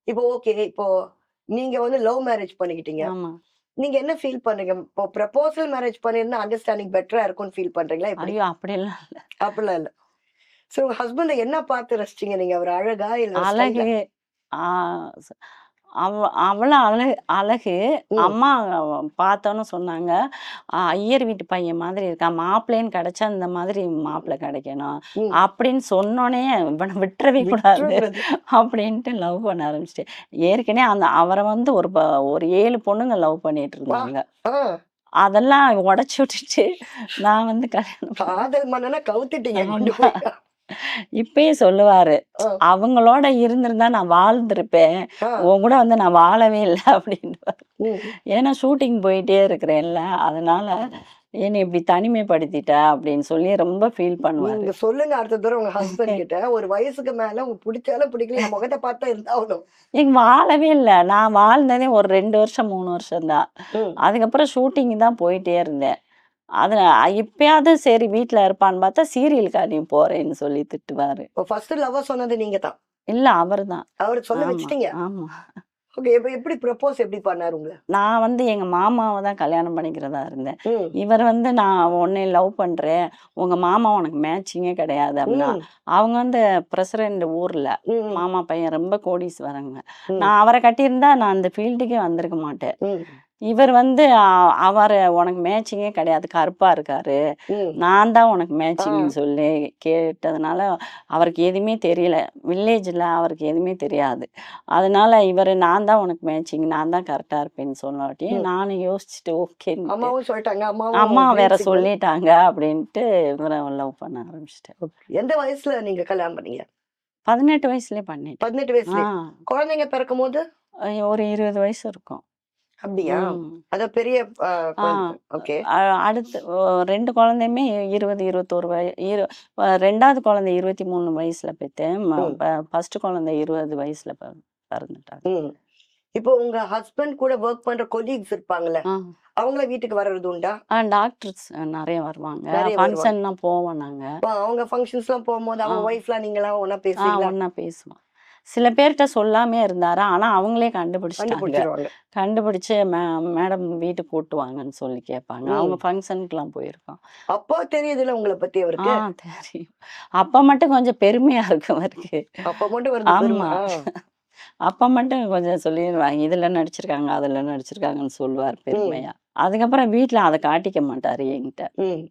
இப்போ ஓகே. இப்போ நீங்க வந்து லவ் மேரேஜ் பண்ணிக்கிட்டீங்க. ஆமா. நீங்க என்ன ஃபீல் பண்றீங்க? இப்போ ப்ரப்போசல் மேரேஜ் பண்ணியிருந்தா அண்டர்ஸ்டாண்டிங் பெட்டரா இருக்கும்னு ஃபீல் பண்றீங்களா எப்படி? ஐயோ! அப்படியெல்லாம் இல்ல. அப்படிலாம் இல்ல. சோ உங்க ஹஸ்பண்ட என்ன பார்த்து ரசிச்சீங்க நீங்க? அவர் அழகா? இல்ல அழகு. ஸ்டைலா? ஆ ஸ் அவ்வளோ அழகு. ம். அம்மா பார்த்தோன்னே சொன்னாங்க, "ஐயர் வீட்டு பையன் மாதிரி இருக்கான். மாப்பிள்ளைன்னு கிடைச்சா இந்த மாதிரி மாப்பிள்ளை கிடைக்கணும்." ம். அப்படின்னு சொன்னோனே, இவன விட்டுறவே கூடாது விட்டுறக்கூடாது. அப்படின்ட்டு லவ் பண்ண ஆரம்பிச்சுட்டேன். ஏற்கனவே அவர வந்து ஒரு 7 பொண்ணுங்க லவ் பண்ணிட்டு வா! இருந்தாங்க. ஆ. அதெல்லாம் உடைச்சு விட்டுட்டு நான் வந்து கல்யாணம் பண்ணேன். காதல் மன்னனா கவுத்துட்டீங்க கொண்டு ஆமா. போய். இப்பயே சொல்லுவாரு, ஆ. "அவங்களோட இருந்திருந்தா நான் வாழ்ந்திருப்பேன். ஆ. உன் கூட வந்து நான் வாழவே இல்ல" அப்படின்னுவாரு. ம். ஏன்னா ஷூட்டிங் போயிட்டே இருக்கிறேன்ல, அதனால "என்னை இப்படி தனிமைப்படுத்திட்ட" அப்படின்னு சொல்லி ரொம்ப ஃபீல் பண்ணுவாரு. நீங்க சொல்லுங்க அடுத்த தடவ உங்க ஹஸ்பண்ட் கிட்ட. ஒரு வயசுக்கு மேல உங்களுக்கு பிடிச்சாலும் பிடிக்கலையா முகத்த பார்த்தா இருந்தாகணும். எங்க வாழவே இல்ல. நான் வாழ்ந்ததே ஒரு 2 வருஷம், 3 வருஷம் தான். ம். அதுக்கப்புறம் ஷூட்டிங் தான் போயிட்டே இருந்தேன். அது இப்பயாவது சரி வீட்ல இருப்பான்னு பார்த்தா, சீரியலுக்கா நீ போறேன்னு சொல்லி திட்டுவாரு. இப்போ ஃபர்ஸ்ட் லவ்வ சொன்னது நீங்க தான். இல்ல அவருதான். அவரு சொல்ல ஆமா, வச்சுட்டீங்க. ஆமா. ஓகே. இப்ப எப்படி ப்ரப்போஸ் எப்படி பண்ணாரு உங்கள? நான் வந்து எங்க மாமாவ தான் கல்யாணம் பண்ணிக்கிறதா இருந்தேன். ம். இவர் வந்து நான் உன்னைய லவ் பண்றேன். உங்க மாமா உனக்கு மேட்சிங்கே கிடையாது அப்படின்னா, ம். அவங்க வந்து பிரசிடென்ட் ஊர்ல. ம். மாமா பையன் ரொம்ப கோடீஸ்வரங்க. ம். நான் அவர கட்டியிருந்தா நான் அந்த ஃபீல்டுக்கே வந்திருக்க மாட்டேன். ம். இவர் வந்து அவரு உனக்கு மேட்சிங்கே கிடையாது. கருப்பா இருக்காரு. ம். நான் தான் உனக்கு ஆ. மேட்சிங்ன்னு சொல்லி கேட்டதுனால, அவருக்கு எதுவுமே தெரியல. வில்லேஜ்ல அவருக்கு எதுவுமே தெரியாது. அதனால நான் தான் உனக்கு மேட்சிங். நான் தான் கரெக்ட்டா இருப்பேன்னு சொன்னவாட்டி, ம். நானும் யோசிச்சுட்டு ஓகேன்ட்டு. அம்மாவும் சொல்லிட்டாங்க. அம்மா அம்மாவும் வேற கிரீன் சிக்னல். சொல்லிட்டாங்க அப்படின்ட்டு இவர லவ் பண்ண ஆரம்பிச்சுட்டேன். எந்த வயசுல நீங்க கல்யாணம் பண்ணீங்க? 18 வயசுலயே பண்ணிட்டேன். 18 ஆ. வயசுலயே. குழந்தைங்க பிறக்கும்போது? ஒரு 20 வயசு இருக்கும். அப்படியா? ம். அதான் பெரிய ஆ. குழந்தை. ஓகே. அடுத்து 2 குழந்தையுமே 20, 21 2வது குழந்தை 23 வயசுல பெத்தேன். ம். ஃபர்ஸ்ட் குழந்தை 20 வயசுல பிறந்துட்டாங்க. ம். இப்போ உங்க ஹஸ்பண்ட் கூட வொர்க் பண்ற கொலீக்ஸ் இருப்பாங்கல்ல. ஆ. அவங்கள வீட்டுக்கு வர்றது உண்டா? டாக்டர்ஸ் நெறைய வருவாங்க. நெறைய வருவாங்க. ஃபங்ஷன்லாம் போவோம் நாங்க. அப்ப அவங்க ஃபங்ஷன்ஸ்லாம் போம்போது ஆ. அவங்க ஒய்ஃப்லாம் நீங்கலாம் ஒண்ணா பேசுவீங்களா? ஒண்ணா பேசுவோம். சில பேர்ட்ட சொல்லாமயே இருந்தாரு. ஆனா அவங்களே கண்டுபிடிச்சுட்டாங்க. கண்டுபிடிச்சிருவாங்க. கண்டுபிடிச்சு மேடம் வீட்டுக்கு கூட்டு வாங்கன்னு சொல்லி கேட்பாங்க. அவங்க ம். ஃபங்ஷனுக்குலாம் போயிருக்கோம். அப்போ தெரியுதுல்ல உங்கள பத்தி அவருக்கு? தெரியும். அப்ப மட்டும் கொஞ்சம் பெருமையா இருக்கும் அவருக்கு. அப்ப மட்டும் வருது பெருமை. ஆமா. ஆ. அப்ப மட்டும் கொஞ்சம் சொல்லிருவாங்க. இதுல நடிச்சிருக்காங்க, அதுல நடிச்சிருக்காங்கன்னு சொல்லுவார் ம். பெருமையா. அதுக்கப்புறம் வீட்ல அத காட்டிக்க மாட்டாரு என்கிட்ட. ம்.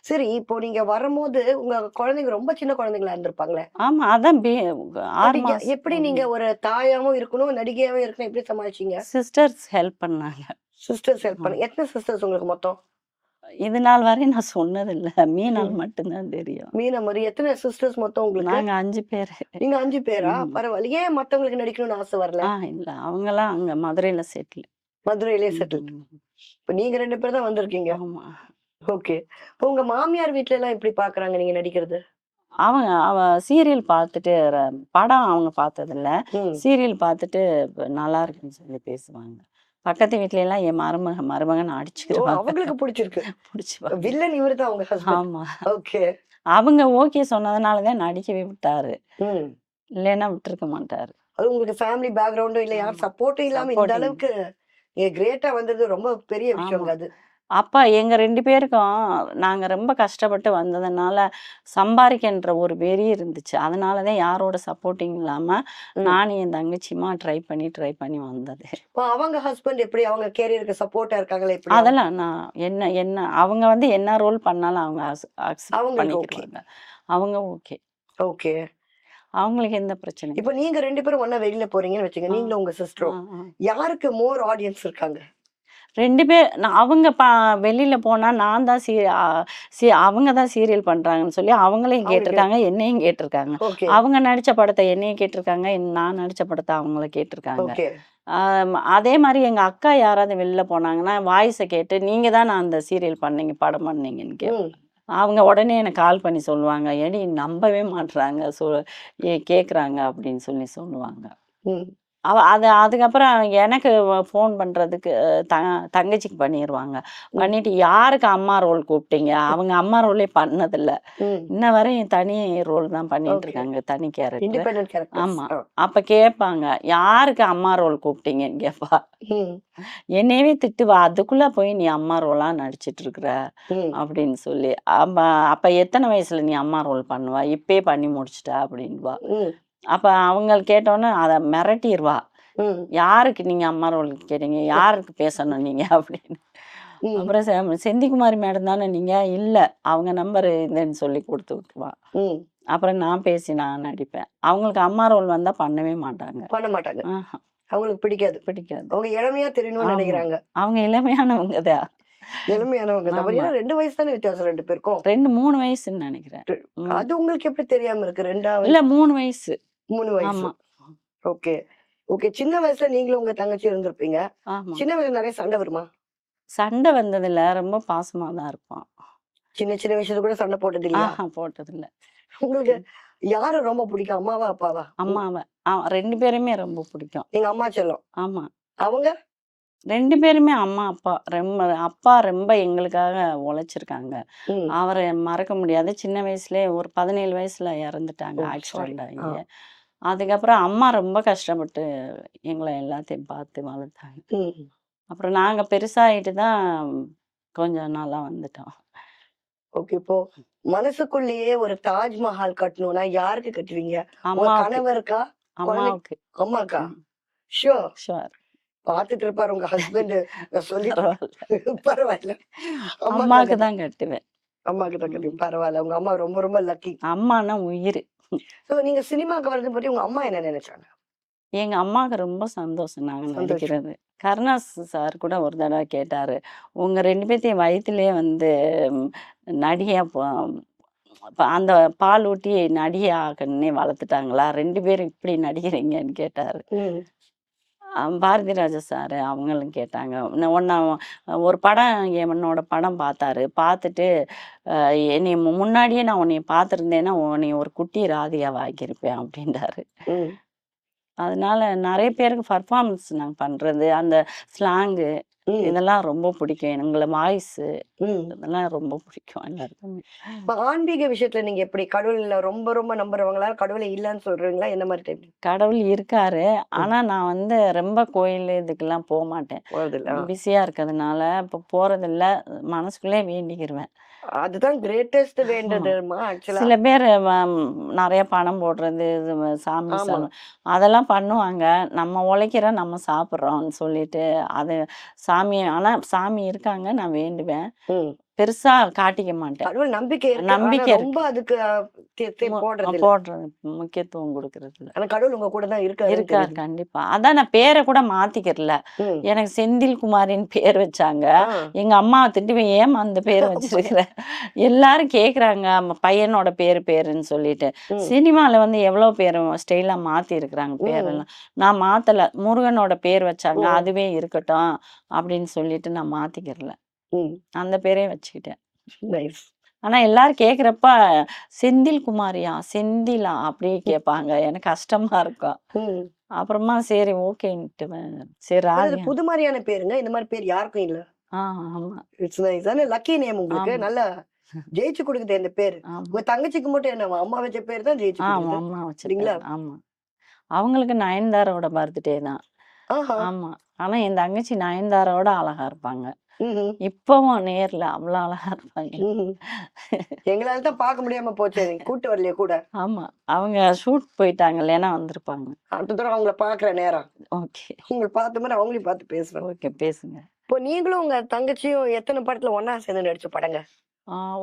சரி, இப்போ நீங்க வரும்போது உங்க குழந்தைங்க ரொம்ப சின்ன குழந்தைங்களா இருந்திருப்பாங்களே? ஆமா. அதான் 6 நீங்க மாசம். எப்படி நீங்க ஒரு தாயாவும் இருக்கணும், நடிகையாவும் இருக்கணும் எப்படி சமாளிச்சீங்க? சிஸ்டர்ஸ் ஹெல்ப் பண்ணாங்க. சிஸ்டர்ஸ் ஹெல்ப் ஆ. பண்ண எத்தன சிஸ்டர்ஸ் உங்களுக்கு மொத்தம்? இது நாள் வரை நான் சொன்னதில்ல. மீனால் ம். மட்டும் தான் தெரியும். மீனா மாரி எத்தன சிஸ்டர்ஸ் மொத்தம் உங்களுக்கு? நாங்க 5 பேரு. நீங்க 5 பேரா? ம். பரவாயில்ல. ஏன் மத்தவங்களுக்கு நடிக்கணும்னு ஆசை வரல? இல்ல. அவங்கலாம் அங்க மதுரையில செட்டில். மதுரையிலேயே செட்டில். ம். இப்ப நீங்க 2 பேர் தான் வந்திருக்கீங்க. ஆமா. ஓகே. இப்போ உங்க மாமியார் வீட்ல எல்லாம் எப்படி பார்க்குறாங்க நீங்க நடிக்கிறது? அவ சீரியல் பார்த்துட்டு படம் அவங்க பார்த்ததில்ல. ம். சீரியல் பார்த்துட்டு நல்லா இருக்குன்னு சொல்லி பேசுவாங்க. பக்கத்து வீட்லலாம் என் மருமகன் ஓ! அடிச்சுக்கிருவாங்க. அவங்களுக்கு புடிச்சிருக்கு. புடிச்சுப்பாங்க. வில்லன் இவரு தான் உங்க ஹஸ்பண்ட். ஆமா. ஓகே. அவங்க ஓகே சொன்னதுனால தான் நடிக்கவே விட்டாரு. ம். இல்லைன்னா விட்டுருக்க மாட்டாரு. அது உங்களுக்கு ஃபேமிலி பேக்கிரவுண்டும் இல்ல, யார் ஆமா. சப்போர்ட்டும் இல்லாம இந்த சப்போர்ட்டிங். அளவுக்கு நீங்க கிரேட்டா வந்தது ரொம்ப பெரிய ஆமா. விஷயங்க அது. அப்ப எங்க 2 பேருக்கும் நாங்க ரொம்ப கஷ்டப்பட்டு வந்ததுனால, சம்பாரிக்கன்ற ஒரு வெறி இருந்துச்சு. அதனால தான் யாரோட சப்போர்ட்டிங் இல்லாம, ம். நானும் என் தங்கச்சியுமா ட்ரை பண்ணி வந்தது. இப்போ அவங்க ஹஸ்பண்ட் எப்படி? அவங்க கேரியருக்கு சப்போர்ட்டா இருக்காங்களா எப்படி? அதெல்லாம் நான் என்ன அவங்க வந்து என்ன ரோல் பண்ணாலும் அவங்க அக்செப்ட் அவங்களுக்கு ஓகே. பண்ணிக்கிருவாங்க. அவங்க ஓகே. ஓகே. அவங்களுக்கு எந்த பிரச்சனையும் இப்போ நீங்க 2 பேரும் ஒண்ணா வெளியில போறீங்கன்னு வச்சுங்க. ஆ, நீங்களும் உங்க ஆ, சிஸ்டரும். ஆ. யாருக்கு மோர் ஆடியன்ஸ் இருக்காங்க? 2 பேர் அவங்க வெளியில போனா நான் தான் அவங்க தான் சீரியல் பண்றாங்கன்னு சொல்லி அவங்களையும் அவங்களுக்கு கேட்டிருக்காங்க, என்னையும் கேட்டிருக்காங்க. ஓகே. அவங்க நடிச்ச படத்த என்னைய கேட்டிருக்காங்க, நான் நடிச்ச படத்த அவங்கள கேட்டிருக்காங்க. ஓகே. அதே மாரி எங்க அக்கா யாராவது வெளில போனாங்கன்னா, வாய்ஸ கேட்டு நீங்க தான அந்த சீரியல் பண்ணீங்க, படம் பண்ணீங்கன்னு ம். அவங்க உடனே எனக்கு கால் பண்ணி சொல்லுவாங்க. "ஏடி நம்பவே மாட்றாங்க. கேட்குறாங்க" அப்படின்னு சொல்லி சொல்லுவாங்க. ம். அதுக்கப்புறம் எனக்கு ஃபோன் பண்ணுறதுக்கு தங்கச்சிக்கு பண்ணிடுவாங்க. ம். பண்ணிட்டு யாருக்கு அம்மா ரோல் கூப்பிட்டீங்க? அவங்க அம்மா ரோலே பண்ணதில்ல. ம். இன்ன வரையும் தனி ரோல் தான் பண்ணிட்டு ஓகே. இருக்காங்க. தனி கேரக்டர். Independent characters. ஆமா. அப்ப கேட்பாங்க. யாருக்கு அம்மா ரோல் கூப்பிட்டீங்கன்னு கேட்பா. ம். என்னையவே திட்டுவா. அதுக்குள்ள போய் நீ அம்மா ரோலா நடிச்சிட்டு இருக்கிற ம். அப்படின்னு சொல்லி. அப்ப அப்ப எத்தனை வயசுல நீ அம்மா ரோல் பண்ணுவ? இப்பயே பண்ணி முடிச்சுட்ட அப்படின்வா. ம். அப்ப அவங்க கேட்டோன்னே அத மிரட்டிருவா. ம். யாருக்கு நீங்க அம்மா ரோல் கேட்டீங்க? யாருக்கு பேசணும் நீங்க அப்படின்னு. ம். அப்புறம் செந்திக்குமாரி மேடம் தானே நீங்க? இல்ல அவங்க நம்பர் இதுன்னு சொல்லி குடுத்து விட்டுருவா. ம். அப்புறம் நான் பேசி நான் நடிப்பேன். அவங்களுக்கு அம்மா ரோல் வந்தா பண்ணவே மாட்டாங்க. பண்ண மாட்டாங்க. ஆஹா, அவங்களுக்கு பிடிக்காது. பிடிக்காது. அவங்க இளமையா தெரியணும்னு ஆமா. நினைக்கிறாங்க. அவங்க இளமையானவங்க தான். இளமையானவங்க தான். ஆமா. ஏன்னா 2 வயசு தானே வித்தியாசம் 2 பேருக்கும். 2, 3 வயசுன்னு நினைக்கிறேன். ம். அது உங்களுக்கு எப்படி தெரியாம இருக்கு? 2வது இல்ல 3 வயசு. 3 வயசு. ஆமா. ஓகே. ஓகே. சின்ன வயசுல நீங்களும் உங்க தங்கச்சி இருந்திருப்பீங்க. ஆமா. சின்ன வயசுல நிறைய சண்டை வருமா? சண்டை வந்ததில்ல. ரொம்ப பாசமா தான் இருப்போம். சின்ன சின்ன விஷயத்துக்கு கூட சண்டை போட்டது இல்லையா? போட்டதில்ல. உங்களுக்கு யார ரொம்ப பிடிக்கும்? அம்மாவா, அப்பாவா? அம்மாவ. 2 பேருமே ரொம்ப பிடிக்கும். எங்க அம்மா செல்லம். ஆமா. அவங்க? 2 பேருமே அம்மா, அப்பா. அப்பா ரொம்ப எங்களுக்காக உழைச்சிருக்காங்க. ம். அவர மறக்க முடியாது. சின்ன வயசுலயே ஒரு 17 வயசுல இறந்துட்டாங்க. ஓ, சாரி. ஆக்சிடென்ட் ஆ. ஆகி. அதுக்கப்புறம் அம்மா ரொம்ப கஷ்டப்பட்டு எங்கள எல்லாத்தையும் பார்த்து வளர்த்தாங்க. ம். அப்புறம் நாங்க பெருசாயிட்டு தான் கொஞ்சம் நல்லா வந்துட்டோம். ஓகே. இப்போ மனசுக்குள்ளேயே ஒரு தாஜ்மஹால் கட்டணும்னா யாருக்கு கட்டுவீங்க? உங்க அம்மாவுக்கு. கணவருக்கா? அம்மாவுக்கு. அம்மாக்கா? ம். ஷூர். ஷூர். பாத்துட்டு இருப்பாரு உங்க ஹஸ்பண்ட். சொல்லிட்டு பரவால்ல. பரவாயில்ல. அம்மாக்கு தான் கட்டுவேன். அம்மாக்கு தான் கட்டுவீங்க. பரவாயில்ல. உங்க அம்மா ரொம்ப ரொம்ப லக்கி. அம்மான்னா உயிரு. சோ நீங்க சினிமாக்கு வரது பத்தி உங்க அம்மா என்ன நினைச்சாங்க? எங்க அம்மாவுக்கு ரொம்ப சந்தோஷம் நாங்க சந்தோஷம். நடிக்கிறது. கருணாஸ் சார் கூட ஒரு தடவை கேட்டாரு. உங்க 2 பேத்தையும் வயித்துலயே வந்து ம், நடிகையா அந்த பால் ஊட்டி நடிகை ஆக்கணுன்னே வளர்த்துட்டாங்களா? 2 பேரும் இப்படி நடிக்கிறீங்கன்னு கேட்டாரு. ம். பாரதி ராஜா சார் அவங்களும் கேட்டாங்க. ஒரு படம் என்னோட படம் பார்த்தாரு. பார்த்துட்டு என்னைய முன்னாடியே நான் உன்னைய பார்த்துருந்தேன்னா உன்னைய ஒரு குட்டி ராதிகாவா ஆக்கியிருப்பேன் அப்படின்றாரு. ம். அதனால நிறைய பேருக்கு பர்ஃபார்மன்ஸ் நாங்க பண்றது, அந்த ஸ்லாங்கு ம். இதெல்லாம் ரொம்ப பிடிக்கும். எங்கள வாய்ஸு ம். இதெல்லாம் ரொம்ப பிடிக்கும் எல்லாருக்குமே. இப்ப ஆன்மீக விஷயத்துல நீங்க எப்படி? கடவுள்ல ரொம்ப ரொம்ப நம்புறவங்களா? கடவுளே இல்லன்னு சொல்றீங்களா? என்ன மாரி டைப்? கடவுள் இருக்காரு. ம். ஆனா நான் வந்து ரொம்ப கோயில் இதுக்கெல்லாம் போமாட்டேன். போறதில்ல. பிஸியா இருக்கிறதுனால இப்போ போறதில்ல. மனசுக்குள்ளே வேண்டிக்கிருவேன். அதுதான் கிரேட்டஸ்ட் வேண்டதுமா ஆக்சுவலா. சில பேர் நிறைய பணம் போடுறது, சாமி ஆமா. அதெல்லாம் பண்ணுவாங்க. நம்ம உழைக்கிறோம், நம்ம சாப்பிட்றோம்னு சொல்லிட்டு அது சாமி ஆனா சாமி இருக்காங்க. நான் வேண்டுவேன். ம். பெருசா காட்டிக்க மாட்டேன். கடவுள் நம்பிக்கை இருக்கு. ஆனா நம்பிக்கை ரொம்ப இருக்கு. அதுக்கு போடுறது இல்ல. போடுறது முக்கியத்துவம் கொடுக்கறது இல்ல. ஆனா கடவுள் உங்க கூட தான் இருக்காருன்னு இருக்கார் தெரியுது. கண்டிப்பா. அதான் நான் பேரை கூட மாத்திக்கிறல. ம். எனக்கு செந்தில் குமாரின்னு பேர் வச்சாங்க. ஆ. எங்க அம்மாவை திட்டுவேன், ஏம்மா அந்த பேரை வச்சிருக்கிற? எல்லாரும் கேக்குறாங்க பையனோட பேருன்னு சொல்லிட்டு. ம். சினிமால வந்து எவ்வளோ பேர் ஸ்டைலா மாத்தி இருக்கிறாங்க ம். பேரெல்லாம். நான் மாத்தல. முருகனோட பேர் வச்சாங்க. ஓ. அதுவே இருக்கட்டும் அப்படின்னு சொல்லிட்டு நான் மாத்திக்கிறல. ம். அந்த பேரே வச்சுக்கிட்டேன். நைஸ். ஆனா எல்லாரும் கேக்குறப்ப செந்தில் குமாரியா? செந்திலா? அப்படியே கேட்பாங்க. எனக்கு கஷ்டமா இருக்கும். ம். அப்புறமா சரி ஓகேன்ட்டு சரி அது ராதிகா. புது மாதிரியான பேருங்க. இந்த மாதிரி பேர் யாருக்கும் இல்ல. ஆமா. It's nice. ஆனா லக்கி நேம் உங்களுக்கு. ஆமா. நல்லா ஜெயிச்சு கொடுக்குது இந்த பேரு. ஆமா. உங்க தங்கச்சிக்கு மட்டும் என்ன அம்மா வச்ச பேர் தான் ஜெயிச்சு ஆமா. கொடுக்குது. அம்மா சரிங்களா? வச்சிருக்காங்க. ஆமா. அவங்களுக்கு நயன்தாராவோட பர்த்டே தான். ஆஹா. ஆமா. ஆனா என் தங்கச்சி நயன்தாராவோட அழகா இருப்பாங்க. ம்ஹும். இப்பவும் நேர்ல அவ்வளோ அழகா இருப்பாங்க. ம்ஹும். எங்களால தான் பார்க்க முடியாம போச்சு. நீங்க கூட்டு வரலையே கூட. ஆமா. அவங்க ஷூட் போயிட்டாங்க. இல்லைன்னா வந்திருப்பாங்க. அடுத்த தடவை அவங்கள பாக்குற நேரம். ஓகே. உங்களை பார்த்த மாதிரி அவங்களையும் பார்த்து பேசுறேன். ஓகே பேசுங்க. இப்போ நீங்களும் உங்க தங்கச்சியும் எத்தனை படத்துல ஒண்ணா சேர்ந்து நடிச்ச படங்க?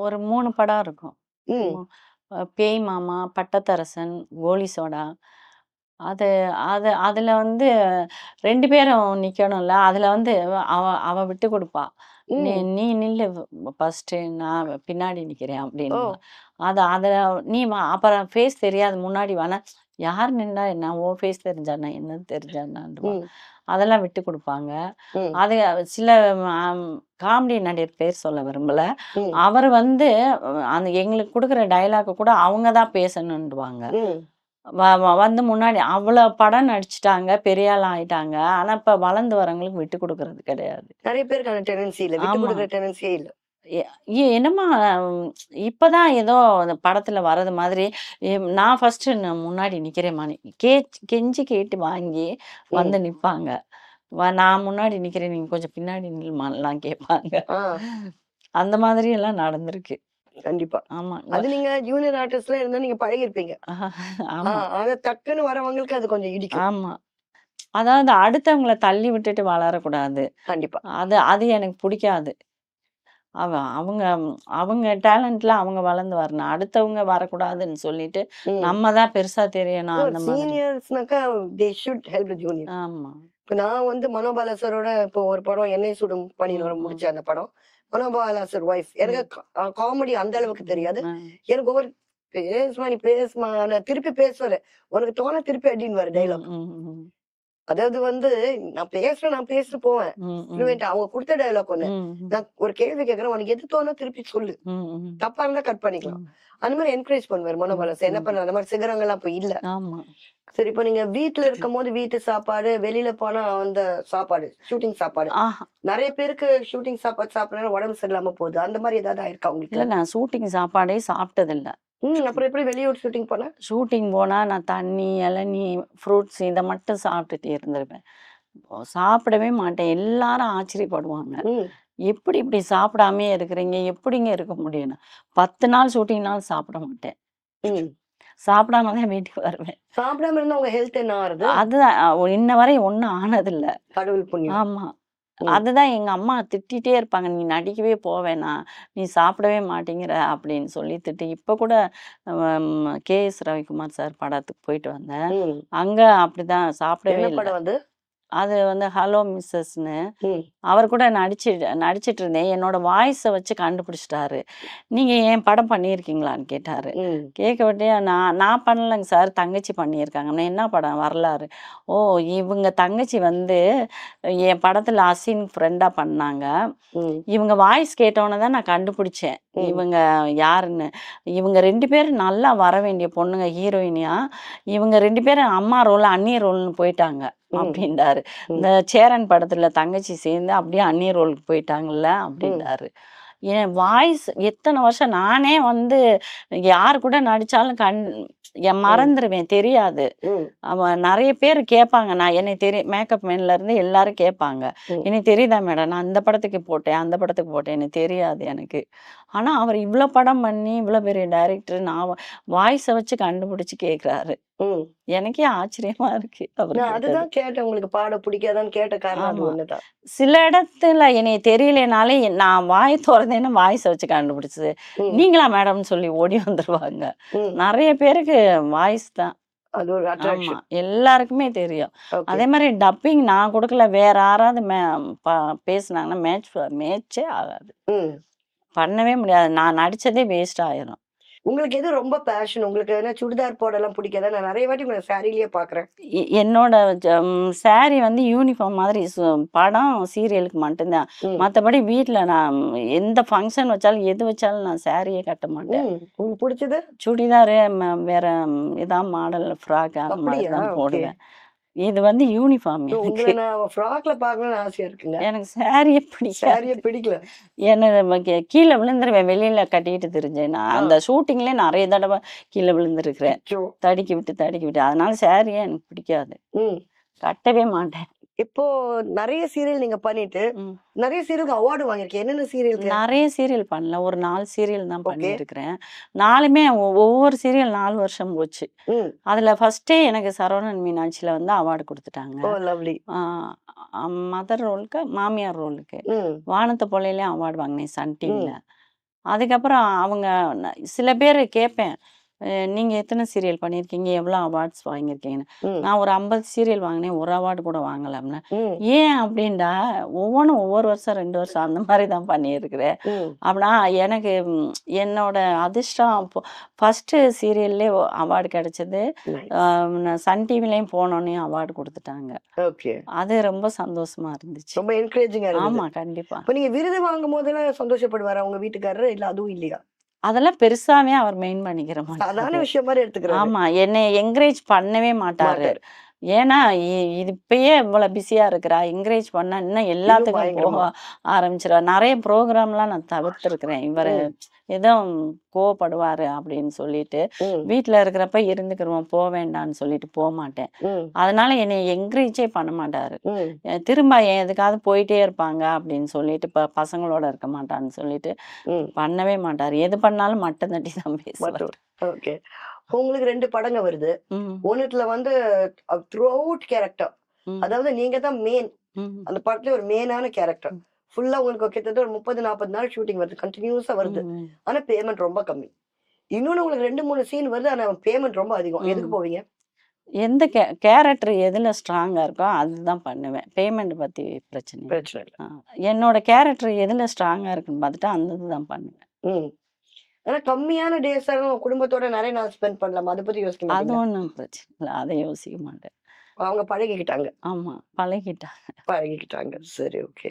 ஒரு 3 படம் இருக்கும். ம். பேய் மாமா, பட்டத்தரசன், கோலி சோடா. அது அது அதுல வந்து 2 பேரும் நிக்கணும்ல. அதுல வந்து அவ அவ விட்டு குடுப்பா. "நீ ம். நீ நில்லு ஃபர்ஸ்ட்டு நான் பின்னாடி நிக்கிறேன்" ஓ. அப்படின்னுவா. அதுல நீ வா அப்புறம் ஃபேஸ் தெரியாது முன்னாடி வான்னா, "யார் நின்னா என்ன? உன் ஃபேஸ் தெரிஞ்சா என்ன? என்னது தெரிஞ்சா என்னன்னுவா. ம். அதெல்லாம் விட்டு குடுப்பாங்க. ம். அது சில அம் காமெடி நடிகர் பேர் சொல்ல விரும்பல. ம். அவர் வந்து அந்த எங்களுக்கு குடுக்குற டயலாக்க கூட அவங்க தான் பேசணுன்டுவாங்க. ம். வந்து முன்னாடி அவ்வளோ படம் நடிச்சுட்டாங்க, பெரிய ஆள் ஆயிட்டாங்க. ஆனா இப்ப வளர்ந்து வரவங்களுக்கு விட்டு குடுக்குறது கிடையாது. நெறைய பேருக்கான டெண்டன்சி இல்ல. விட்டு ஆமா. குடுக்குற டெண்டன்சியே இல்ல. எ என்னம்மா இப்பதான் ஏதோ அந்த படத்துல வர்றது மாதிரி, நான் ஃபர்ஸ்ட்டு முன்னாடி நிக்கிறேன்ம்மா, கெஞ்சி கேட்டு வாங்கி ம். வந்து நிப்பாங்க. நான் முன்னாடி நிக்கிறேன், நீங்க கொஞ்சம் பின்னாடி நில்லுமான்லாம் கேட்பாங்க. ஆ. அந்த மாதிரி எல்லாம் நடந்திருக்கு. கண்டிப்பா. ஆமாங்க. அது நீங்க ஜூனியர் ஆர்டிஸ்ட்லாம் இருந்தா நீங்க பழகியிருப்பீங்க. ஆமா, ஆனா டக்குன்னு வரவங்களுக்கு அது கொஞ்சம் இடிக்கும். ஆமா. அதாவது அடுத்தவங்கள தள்ளி விட்டுட்டு வளரக்கூடாது. கண்டிப்பா. அது அது எனக்கு புடிக்காது. அவங்க அவங்க டேலண்ட்ல அவங்க வளர்ந்து வரணும். அடுத்தவங்க வரக்கூடாதுன்னு சொல்லிட்டு, ம். நம்ம தான் பெருசா தெரியணும் நோ அந்த மாதிரி. சீனியர்ஸ்னாக்கா they should help the junior. ஆமா. இப்ப நான் வந்து மனோபாலா சாரோட இப்போ ஒரு படம் "என்னை சுடும் ம், பனிநூறு" ம், முடிச்சேன் அந்த படம். Manobala sir wife. எனக்கு ம், காமெடி அந்த அளவுக்கு தெரியாது. ம், எனக்கு ஒவ்வொரு "பேசுமா நீ பேசுமா" நான் திருப்பி பேசுவாரு. "உனக்கு தோணா திருப்பி அடின்னுவாரு" ம், டயலாக். ம், ம், அதாவது வந்து நான் பேசிட்டு போவேன். ம், ம், ஃப்ளூயன்ட்டா அவங்க குடுத்த டயலாக் ஒண்ணு. ம், நான் ஒரு கேள்வி கேட்கிறேன். "உனக்கு எது தோணுதோ திருப்பி சொல்லு. ம், தப்பா இருந்தா கட் பண்ணிக்கலாம்." ம், அந்த மாரி என்கரேஜ் பண்ணுவாரு ம், மனோபாலா சார். என்ன ம். பண்ண அந்த மாரி சிகரங்கள்லாம் இப்ப இல்ல. ஆமா. சரி இப்ப நீங்க வீட்ல இருக்கும்போது வீட்டு சாப்பாடு, வெளியில போனா அந்த சாப்பாடு, ஷூட்டிங் சாப்பாடு. ஆஹா! நெறைய பேருக்கு ஷூட்டிங் சாப்பாடு சாப்பிடுறதுனால உடம்பு சரியில்லாம போகுது. அந்த மாரி ஏதாவது ஆயிருக்கா இல்ல உங்களுக்கு? நான் ஷூட்டிங் சாப்பாடே சாப்பிட்டதில்ல. அப்புறம் எப்படி வெளியூர் ஷூட்டிங் போனா? ஷூட்டிங் போனா நான் தண்ணி, இளநீ, ஃப்ரூட்ஸ் இத மட்டும் சாப்பிட்டுட்டு இருந்திருப்பேன். சாப்பிடவே மாட்டேன். எல்லாரும் ஆச்சரியப்படுவாங்க. ம், எப்படி இப்படி சாப்பிடாமயே இருக்கிறீங்க? எப்படிங்க இருக்க முடியும்ன்னு. 10 நாள் ஷூட்டிங்னாலும் சாப்பிட மாட்டேன். ம். சாப்பிடாம தான் வீட்டுக்கு வருவேன். சாப்பிடாம இருந்தா உங்க ஹெல்த் என்ன ஆகுறது? அதுதான் இன்ன வரை ஒண்ணும் ஆனதில்ல. கடவுள் புண்ணியம். ஆமா. ம், அதுதான் எங்க அம்மா திட்டிட்டே இருப்பாங்க. "நீ நடிக்கவே வேணாம். நீ சாப்பிடவே மாட்டேங்கிற" அப்படின்னு சொல்லி திட்டி இப்ப கூட கே.எஸ். ரவிக்குமார் சார் படத்துக்கு போயிட்டு வந்தேன். ம். அங்க அப்படிதான் சாப்பிடவே என்ன இல்ல. படம் அது? அது வந்து ஹலோ மிஸ்ஸஸ்ன்னு. ம், அவர் கூட நடிச்சிட்டு இருந்தேன். என்னோட வாய்ஸ வச்சு கண்டுபிடிச்சிட்டாரு. "நீங்க என் படம் பண்ணியிருக்கீங்களான்னு?" கேட்டாரு. ம், கேட்கவட்டி நான் நான் பண்ணலங்க சார். தங்கச்சி பண்ணியிருக்காங்க. நான் என்ன படம்? வரலாறு. ஓ! இவங்க தங்கச்சி வந்து என் படத்துல அசின் ஃப்ரெண்டா பண்ணாங்க. ம், இவங்க வாய்ஸ் கேட்டோனே தான் நான் கண்டுபிடிச்சேன். ம், இவங்க யாருன்னு. இவங்க 2 பேரும் நல்லா வர வேண்டிய பொண்ணுங்க ஹீரோயினியா. இவங்க 2 பேரும் அம்மா ரோல், அண்ணி ரோல்ன்னு போயிட்டாங்க ம், அப்டின்றாரு. ம், இந்த சேரன் படத்துல தங்கச்சி சேர்ந்து அப்படியே அண்ணி ரோலுக்கு போயிட்டாங்கல்ல ம், அப்டின்றாரு. என் வாய்ஸ் எத்தன வருஷம் நானே வந்து யார் கூட நடிச்சாலும் ம், மறந்துருவேன். தெரியாது. ம், நெறைய பேர் கேட்பாங்க. நான் என்னைய மேக்கப் மேன்லேருந்து எல்லாரும் கேட்பாங்க. ம். "எனக்கு தெரியுதா மேடம்? நான் இந்த படத்துக்கு போட்டேன், அந்த படத்துக்கு போட்டேன்." எனக்கு தெரியாது எனக்கு. ஆனா, அவர் இவ்ளோ படம் பண்ணி, இவ்ளோ பெரிய டைரக்டர் நான் வாய்ஸ வச்சு கண்டுபிடிச்சு கேட்குறாரு. ம். எனக்கே ஆச்சரியமா இருக்கு அவர் நான் கேட்டது. அதுதான் கேட்டேன். உங்களுக்கு பாட பிடிக்காதான்னு கேட்ட காரணம் அது ஆமா. ஒண்ணுதான். சில இடத்துல என்னைய தெரியலைனாலே நான் வாய தொறந்தேன்னா வாய்ஸ வச்சு கண்டுபிடிச்சு, ம், "நீங்களா மேடம்ன்னு" சொல்லி ஓடி வந்துருவாங்க. ம். நெறைய பேருக்கு வாய்ஸ் தான். அது ஒரு ஆமா. அட்ராக்ஷன். எல்லாருக்குமே தெரியும். ஓகே. அதே மாரி டப்பிங் நான் குடுக்கல. வேற யாராவது ப பேசுனாங்கன்னா மேட்ச்சே ஆகாது. ம். பண்ணவே முடியாது. நான் நடிச்சதே வேஸ்ட் ஆயிரும். உங்களுக்கு எது ரொம்ப பேஷன்? உங்களுக்கு எதனா சுடிதார் போடலாம் பிடிக்காதா? நான் நெறைய வாட்டி உங்கள சாரீலயே பார்க்குறேன். என்னோட சாரி வந்து யூனிஃபார்ம் மாதிரி படம், சீரியலுக்கு மட்டும்தான். ம். மத்தபடி வீட்ல நான் எந்த ஃபங்ஷன் வச்சாலும், எது வச்சாலும் நான் சாரியே கட்ட மாட்டேன். உங்களுக்கு புடிச்சது? சுடிதாரு வேற ஏதாவது மாடல் ஃப்ராக் அந்த மாதிரி அப்படியா? தான் ஓகே. போடுவேன். இது வந்து யூனிஃபார்ம் ஸோ உங்கள எனக்கு. நான் ஃப்ராக்ல பார்க்கணும்னு ஆசையா இருக்குங்க. எனக்கு சாரியே பிடிக்காது. சாரியே பிடிக்கல. என்ன கீழ விழுந்துருவேன். வெளியில கட்டிட்டு திரிஞ்சேன்னா, ஆ. அந்த ஷூட்டிங்லயே நெறைய தடவ கீழ விழுந்திருக்கிறேன். அச்சோ! தடுக்கி விட்டு. அதனால சாரியே எனக்கு பிடிக்காது. ம். கட்டவே மாட்டேன். இப்போ நெறைய சீரியல் நீங்க பண்ணிட்டு, ம். நெறைய சீரியலுக்கு அவார்ட் வாங்கியிருக்கீங்க. என்னென்ன சீரியலுக்கு? நெறைய சீரியல் பண்ணல. ஒரு 4 சீரியல் தான் ஓகே. பண்ணியிருக்கிறேன். 4மே ஒவ்வொரு சீரியல் 4 வருஷம் போச்சு. ம். அதுல ஃபர்ஸ்ட்டே எனக்கு சரவணன் மீனாட்சியில வந்து அவார்டு குடுத்துட்டாங்க. ஓ! லவ்லி. ஆ மதர் ரோலுக்கு, மாமியார் ரோலுக்கு. ம். வானத்த போலேலயும் அவார்டு வாங்கினேன் சன் டிவில. ம். அதுக்கப்புறம் அவங்க சில பேர் கேட்பேன். நீங்க எத்தன சீரியல் பண்ணியிருக்கீங்க? எவ்வளோ அவார்ட்ஸ் வாங்கியிருக்கீங்கன்னு. ம். நான் ஒரு 50 சீரியல் வாங்கினேன். 1 அவார்டு கூட வாங்கல அப்படின்னேன். ம். ஏன் அப்படின்டா, ஒவ்வொன்னும் ஒவ்வொரு வருஷம், 2 வருஷம் அந்த மாரி தான் பண்ணியிருக்கிறேன். ம். அப்படின்னா எனக்கு என்னோட அதிர்ஷ்டம் அப்போ ஃபர்ஸ்ட்டு சீரியல்லே அவார்டு கிடைச்சது. நைஸ். நான் சன் டிவிலயும் போனோனேயும் அவார்டு குடுத்துட்டாங்க. ஓகே. அது ரொம்ப சந்தோஷமா இருந்துச்சு. ரொம்ப என்கரேஜிங்கா இருந்தது. ஆமா, கண்டிப்பா. இப்ப நீங்க விருது வாங்கும்போதெல்லாம் சந்தோஷப்படுவாரா உங்க வீட்டுக்காரரு? இல்ல அதுவும் இல்லையா? அதெல்லாம் பெருசாவே அவர் மெயின் பண்ணிக்கிற சாதாரண மாட்டாரு. விஷயம் மாதிரி எடுத்துக்கிறாரு. ஆமா. என்னைய என்கரேஜ் பண்ணவே மாட்டாரு. மாட்டாரு. ஏன்னா, இது இப்பயே இவ்வளவு பிஸியா இருக்கிறா, என்கரேஜ் பண்ணா இன்னும் இன்னும் எல்லாத்துக்கும் போக பயங்கரமா. ஆரம்பிச்சுருவா. நெறைய ப்ரோகிராம்லாம் நான் தவிர்த்திருக்கிறேன். இவரு ம். ஏதோ கோவப்படுவாரு அப்படின்னு சொல்லிட்டு, ம். வீட்ல இருக்கிறப்ப இருந்துக்கிருவோம், போ வேண்டான்னு சொல்லிட்டு போமாட்டேன். ம். அதனால என்னைய என்கரேஜே பண்ண மாட்டாரு. ம். திரும்ப எதுக்காவது போயிட்டே இருப்பாங்க அப்படின்னு சொல்லிட்டு, பசங்களோட இருக்க மாட்டான்னு சொல்லிட்டு ம். பண்ணவே மாட்டாரு. எது பண்ணாலும் மட்டம் தட்டி தான் பேசுவாரு. மட்டும். ஓகே. உங்களுக்கு 2 படங்க வருது. ம். ஒண்ணுத்துல வந்து த்ரூ அவுட் கேரக்டர். ம். அதாவது நீங்க தான் மெயின். ம். அந்த படத்துல ஒரு மெயினான கேரக்டர். ம். ஃபுல்லா உங்களுக்கு கிட்டத்தட்ட ஒரு 30, 40 நாள் ஷூட்டிங் வருது. கன்டினியூஸா வருது. ம். ஆனா பேமெண்ட் ரொம்ப கம்மி. இன்னொன்னு உங்களுக்கு 2, 3 சீன் வருது. ஆனா பேமெண்ட் ரொம்ப அதிகம். எதுக்கு ம். போவீங்க? எந்த கேரக்டர் எதுல ஸ்ட்ராங்கா இருக்கோ அதுதான் பண்ணுவேன். பேமெண்ட் பத்தி பிரச்சனை இல்ல. பிரச்சனை இல்ல. என்னோட கேரக்டர் எதுல ஸ்ட்ராங்கா இருக்குன்னு பார்த்துட்டு அந்த இதுதான் பண்ணுவேன். ம். ஆனா கம்மியான டேஸ் குடும்பத்தோட நெறைய நாள் ஸ்பெண்ட் பண்ணலாம். அத பத்தி யோசிக்க அது மாட்டீங்களா? ஒண்ணும் பிரச்சனை இல்ல. அதை யோசிக்க மாட்டேன். அவங்க பழகிக்கிட்டாங்க. ஆமா. பழகிட்டாங்க. பழகிக்கிட்டாங்க. சரி, ஓகே.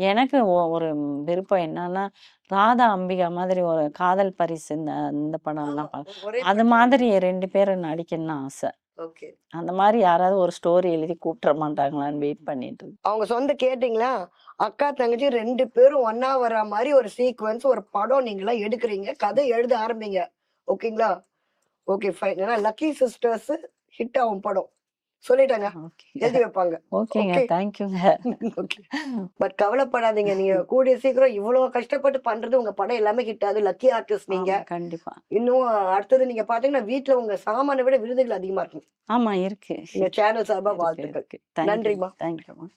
எனக்கு ஒரு விருப்பம் என்னன்னா, ராதா அம்பிகா மாதிரி ஒரு காதல் பரிசு இந்த இந்த ஆமா. படம்லாம் ஒரே அது படத்துல மாதிரி 2 பேரும் நடிக்கணும்னு ஆசை. ஓகே. அந்த மாரி யாராவது ஒரு ஸ்டோரி எழுதி கூப்பிட்ற மாட்டாங்களான்னு வெயிட் பண்ணிட்டு இருக்கேன். அவங்க சொந்த கேட்டீங்களா? அக்கா, தங்கச்சி 2 பேரும் ஒண்ணா வர்ற மாரி ஒரு சீக்வென்ஸ், ஒரு படம் நீங்கலாம் எடுக்குறீங்க. கதை எழுத ஆரம்பிங்க. ஓகேங்களா? Okay, fine. ஏன்னா லக்கி சிஸ்டர்ஸ் ஹிட் ஆகும் படம். சொல்லிட்டாங்க. ஓகேங்க. எழுதி வைப்பாங்க. ஓகேங்க. ஓகே. தேங்க்யூங்க. ஓகே. பட் கவலைப்படாதீங்க. நீங்க கூடிய சீக்கிரம் இவ்ளோ கஷ்டப்பட்டு பண்றது உங்க படம் எல்லாமே ஹிட் ஆகுது. லக்கி ஆர்டிஸ்ட் நீங்க. ஆமா, கண்டிப்பா. இன்னும் அடுத்தது நீங்க பாத்தீங்கன்னா, வீட்ல உங்க சாமான விட விருதுகள் அதிகமா இருக்கும். ஆமா இருக்கு. எங்க சேனல் சார்பா இருக்கு, வாழ்த்துக்கள். இருக்கு. தேங்க்யூ. நன்றிம்மா. தேங்க்யூம்மா.